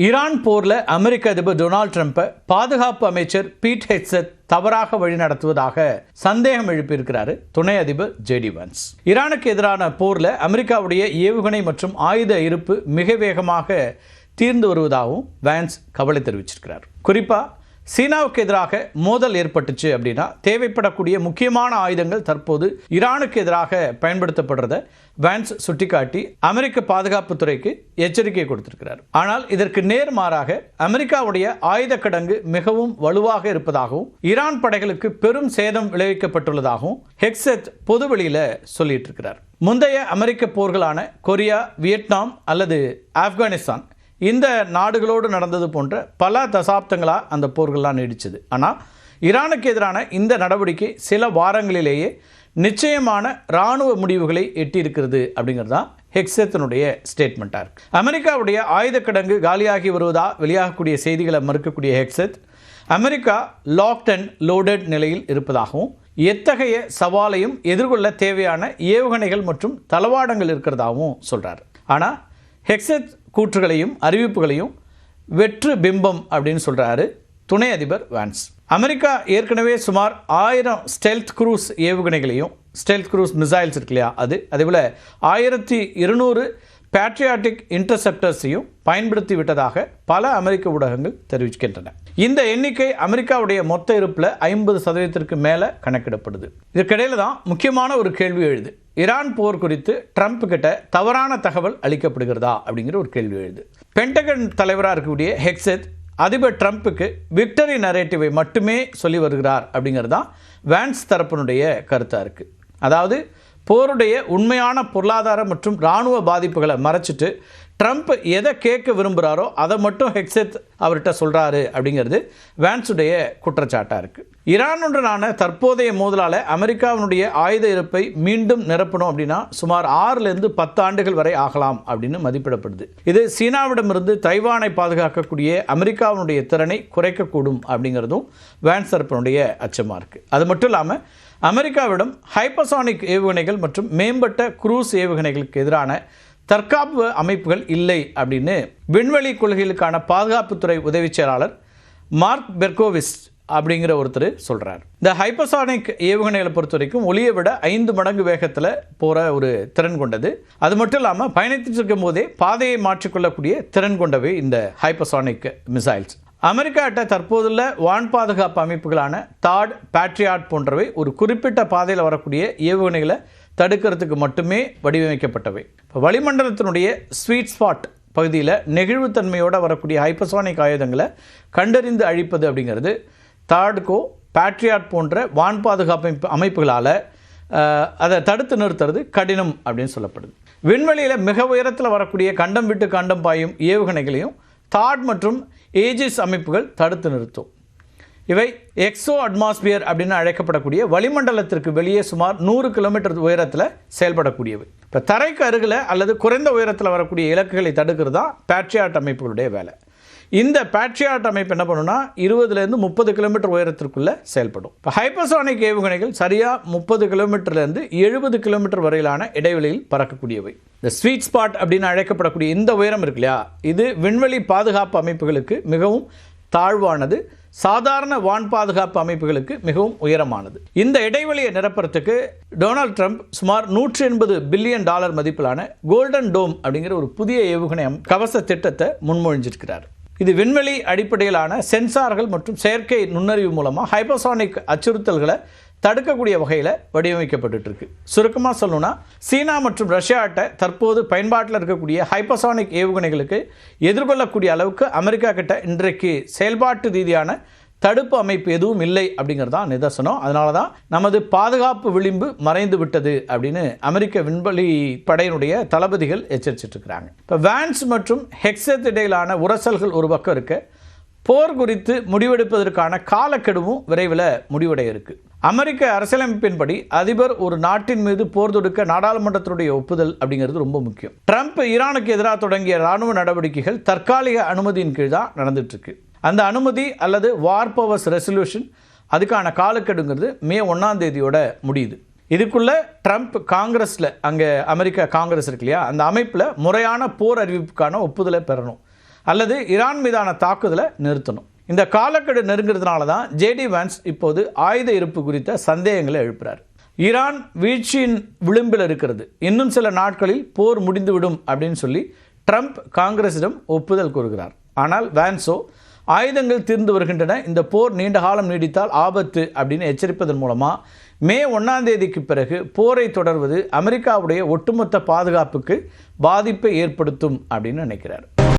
Iran போரில் அமெரிக்க அதிபர் Donald ட்ரம்ப்பை பாதுகாப்பு அமைச்சர் பீட் ஹெக்ஸெத் தவறாக வழிநடத்துவதாக சந்தேகம் எழுப்பியிருக்கிறார் துணை அதிபர் ஜேடி வான்ஸ். ஈரானுக்கு எதிரான போரில் அமெரிக்காவுடைய ஏவுகணை மற்றும் ஆயுத இருப்பு மிக வேகமாக தீர்ந்து வருவதாகவும் வான்ஸ் கவலை தெரிவிச்சிருக்கிறார். குறிப்பாக சீனாவுக்கு எதிராக மோதல் ஏற்பட்டுச்சு அப்படின்னா தேவைப்படக்கூடிய முக்கியமான ஆயுதங்கள் தற்போது ஈரானுக்கு எதிராக பயன்படுத்தப்படுறத வான்ஸ் சுட்டிக்காட்டி அமெரிக்க பாதுகாப்புத்துறைக்கு எச்சரிக்கை கொடுத்திருக்கிறார். ஆனால் இதற்கு நேர்மாறாக அமெரிக்காவுடைய ஆயுத கிடங்கு மிகவும் வலுவாக இருப்பதாகவும் ஈரான் படைகளுக்கு பெரும் சேதம் விளைவிக்கப்பட்டுள்ளதாகவும் ஹெக்ஸெத் பொதுவெளியில் சொல்லிட்டு இருக்கிறார். முந்தைய அமெரிக்க போர்களான கொரியா, வியட்நாம் அல்லது ஆப்கானிஸ்தான் இந்த நாடுகளோடு நடந்தது போன்ற பல தசாப்தங்களாக அந்த போர்கள்லாம் நீடிச்சது. ஆனால் ஈரானுக்கு எதிரான இந்த நடவடிக்கை சில வாரங்களிலேயே நிச்சயமான இராணுவ முடிவுகளை எட்டியிருக்கிறது அப்படிங்கிறது தான் ஹெக்ஸெத்தினுடைய ஸ்டேட்மெண்ட்டாக இருக்குது. அமெரிக்காவுடைய ஆயுத கிடங்கு காலியாகி வருவதா வெளியாகக்கூடிய செய்திகளை மறுக்கக்கூடிய Hegseth America locked and loaded நிலையில் இருப்பதாகவும் எத்தகைய சவாலையும் எதிர்கொள்ள தேவையான ஏவுகணைகள் மற்றும் தளவாடங்கள் இருக்கிறதாகவும் சொல்கிறார். ஆனால் ஹெக்ஸெத் கூற்றுகளையும் அறிவிப்புகளையும் வெற்று பிம்பம் அப்படின்னு சொல்கிறாரு துணை அதிபர் வான்ஸ். அமெரிக்கா ஏற்கனவே சுமார் 1000 ஸ்டெல்த் க்ரூஸ் ஏவுகணைகளையும் ஸ்டெல்த் க்ரூஸ் மிசைல்ஸ் இருக்கு இல்லையா அதேபோல் 1200 பேட்ரியாட்டிக் இன்டர்செப்டர்ஸையும் பயன்படுத்தி விட்டதாக பல அமெரிக்க ஊடகங்கள் தெரிவிக்கின்றன. இந்த எண்ணிக்கை அமெரிக்காவுடைய மொத்த இருப்பில் 50% மேலே கணக்கிடப்படுது. இதற்கிடையில் தான் முக்கியமான ஒரு கேள்வி எழுது. ஈரான் போர் குறித்து ட்ரம்ப் கிட்ட தவறான தகவல் அளிக்கப்படுகிறதா அப்படிங்கிற ஒரு கேள்வி எழுது. பென்டகன் தலைவராக இருக்கக்கூடிய ஹெக்ஸெத் அதிபர் ட்ரம்ப்புக்கு விக்டரி நரேட்டிவை மட்டுமே சொல்லி வருகிறார் அப்படிங்கிறது தான் வான்ஸ் தரப்பினுடைய கருத்தாக இருக்குது. அதாவது போருடைய உண்மையான பொருளாதார மற்றும் இராணுவ பாதிப்புகளை மறைச்சிட்டு ட்ரம்ப் எதை கேட்க விரும்புகிறாரோ அதை மட்டும் ஹெக்ஸெத் அவர்கிட்ட சொல்கிறாரு அப்படிங்கிறது வான்ஸுடைய குற்றச்சாட்டாக இருக்குது. ஈரானுடனான தற்போதைய மோதலால் அமெரிக்காவினுடைய ஆயுத இருப்பை மீண்டும் நிரப்பணும் அப்படின்னா சுமார் 6 to 10 ஆண்டுகள் வரை ஆகலாம் அப்படின்னு மதிப்பிடப்படுது. இது சீனாவிடமிருந்து தைவானை பாதுகாக்கக்கூடிய அமெரிக்காவினுடைய திறனை குறைக்கக்கூடும் அப்படிங்கிறதும் வான்ஸ் தரப்பினுடைய அச்சமாக இருக்குது. அது மட்டும் இல்லாமல் அமெரிக்காவிடம் ஹைப்பர்சானிக் ஏவுகணைகள் மற்றும் மேம்பட்ட குரூஸ் ஏவுகணைகளுக்கு எதிரான தற்காப்பு அமைப்புகள் இல்லை அப்படின்னு விண்வெளி கொள்கைகளுக்கான பாதுகாப்புத்துறை உதவி செயலாளர் மார்க் பெர்கோவிஸ் அப்படிங்கிற ஒருத்தர் சொல்கிறார். இந்த ஹைப்பர்சானிக் ஏவுகணைகளை பொறுத்த வரைக்கும் ஒளியை விட 5 மடங்கு வேகத்தில் போகிற ஒரு திறன் கொண்டது. அது மட்டும் இல்லாமல் பயணித்துட்டு இருக்கும் போதே பாதையை மாற்றிக்கொள்ளக்கூடிய திறன் கொண்டவை இந்த ஹைப்பர்சானிக் மிசைல்ஸ். அமெரிக்காட்ட தற்போதுள்ள வான் பாதுகாப்பு அமைப்புகளான தாட், பேட்ரியாட் போன்றவை ஒரு குறிப்பிட்ட பாதையில் வரக்கூடிய ஏவுகணைகளை தடுக்கிறதுக்கு மட்டுமே வடிவமைக்கப்பட்டவை. இப்போ வளிமண்டலத்தினுடைய ஸ்வீட் ஸ்பாட் பகுதியில் நெகிழ்வுத்தன்மையோடு வரக்கூடிய ஹைப்பர்சானிக் ஆயுதங்களை கண்டறிந்து அழிப்பது அப்படிங்கிறது தாட்கோ, பேட்ரியாட் போன்ற வான் பாதுகாப்பு அமைப்புகளால் அதை தடுத்து நிறுத்துறது கடினம் அப்படின்னு சொல்லப்படுது. விண்வெளியில் மிக உயரத்தில் வரக்கூடிய கண்டம் விட்டு கண்டம் பாயும் ஏவுகணைகளையும் தாட் மற்றும் ஏஜிஸ் அமைப்புகள் தடுத்து நிறுத்தும். இவை எக்ஸோ அட்மாஸ்பியர் அப்படின்னு அழைக்கப்படக்கூடிய வளிமண்டலத்திற்கு வெளியே சுமார் 100 கிலோமீட்டர் உயரத்தில் செயல்படக்கூடியவை. இப்போ தரைக்கு அருகில் அல்லது குறைந்த உயரத்தில் வரக்கூடிய இலக்குகளை தடுக்கிறது தான் பேட்ரியாட் அமைப்புகளுடைய வேலை. இந்த பேட்ரியாட் அமைப்பு என்ன பண்ணுன்னா 20 to 30 கிலோமீட்டர் உயரத்திற்குள்ளே செயல்படும். இப்போ ஹைப்பர்சானிக் ஏவுகணைகள் சரியாக 30 கிலோமீட்டர்லேருந்து 70 கிலோமீட்டர் வரையிலான இடைவெளியில் பறக்கக்கூடியவை. இந்த ஸ்வீட் ஸ்பாட் அப்படின்னு அழைக்கப்படக்கூடிய இந்த உயரம் இருக்கு இல்லையா, இது விண்வெளி பாதுகாப்பு அமைப்புகளுக்கு மிகவும் தாழ்வானது, சாதாரண வான் பாதுகாப்பு அமைப்புகளுக்கு மிகவும் உயரமானது. இந்த இடைவெளியை நிரப்புறதுக்கு டொனால்ட் ட்ரம்ப் சுமார் $180 பில்லியன் மதிப்பிலான கோல்டன் டோம் அப்படிங்கிற ஒரு புதிய ஏவுகணை கவச திட்டத்தை முன்மொழிஞ்சிருக்கிறார். இது விண்வெளி அடிப்படையிலான சென்சார்கள் மற்றும் செயற்கை நுண்ணறிவு மூலமாக ஹைப்பர்சானிக் அச்சுறுத்தல்களை தடுக்கக்கூடிய வகையில் வடிவமைக்கப்பட்டு இருக்கு. சுருக்கமாக சொல்லணும்னா சீனா மற்றும் ரஷ்யாட்ட தற்போது பயன்பாட்டில் இருக்கக்கூடிய ஹைப்பர்சானிக் ஏவுகணைகளுக்கு எதிர்கொள்ளக்கூடிய அளவுக்கு அமெரிக்கா கிட்ட இன்றைக்கு செயல்பாட்டு ரீதியான தடுப்பு அமைப்பு எதுவும் இல்லை அப்படிங்கிறது தான் நிதர்சனம். அதனால தான் நமது பாதுகாப்பு விளிம்பு மறைந்து விட்டது அப்படின்னு அமெரிக்க விண்வெளி படையினுடைய தளபதிகள் எச்சரிச்சிட்ருக்கிறாங்க. இப்போ வான்ஸ் மற்றும் ஹெக்ஸெத் இடையிலான உரசல்கள் ஒரு பக்கம் இருக்கு. போர் குறித்து முடிவெடுப்பதற்கான காலக்கெடுவும் விரைவில் முடிவடைய இருக்கு. அமெரிக்க அரசியலமைப்பின்படி அதிபர் ஒரு நாட்டின் மீது போர் தொடுக்க நாடாளுமன்றத்தினுடைய ஒப்புதல் அப்படிங்கிறது ரொம்ப முக்கியம். ட்ரம்ப் ஈரானுக்கு எதிராக தொடங்கிய இராணுவ நடவடிக்கைகள் தற்காலிக அனுமதியின் கீழ் தான் நடந்துட்டு இருக்கு. அந்த அனுமதி அல்லது வார் பவர்ஸ் ரெசல்யூஷன் அதுக்கான காலக்கெடுங்கிறது மே 1 முடியுது. இதுக்குள்ள ட்ரம்ப் காங்கிரஸில், அங்கே அமெரிக்கா காங்கிரஸ் இருக்கு இல்லையா, அந்த அமைப்பில் முறையான போர் அறிவிப்புக்கான ஒப்புதலை பெறணும். அல்லது ஈரான் மீதான தாக்குதலை நிறுத்தணும். இந்த காலக்கெடு நெருங்கிறதுனால தான் ஜேடி வான்ஸ் இப்போது ஆயுத இருப்பு குறித்த சந்தேகங்களை எழுப்புறார். ஈரான் வீழ்ச்சியின் விளிம்பில் இருக்கிறது, இன்னும் சில நாட்களில் போர் முடிந்துவிடும் அப்படின்னு சொல்லி ட்ரம்ப் காங்கிரஸிடம் ஒப்புதல் கூறுகிறார். ஆனால் வான்ஸோ ஆயுதங்கள் தீர்ந்து வருகின்றன, இந்த போர் நீண்ட காலம் நீடித்தால் ஆபத்து அப்படின்னு எச்சரிப்பதன் மூலமாக மே 1ஆம் தேதிக்கு பிறகு போரை தொடர்வது அமெரிக்காவுடைய ஒட்டுமொத்த பாதுகாப்புக்கு பாதிப்பை ஏற்படுத்தும் அப்படின்னு நினைக்கிறார்.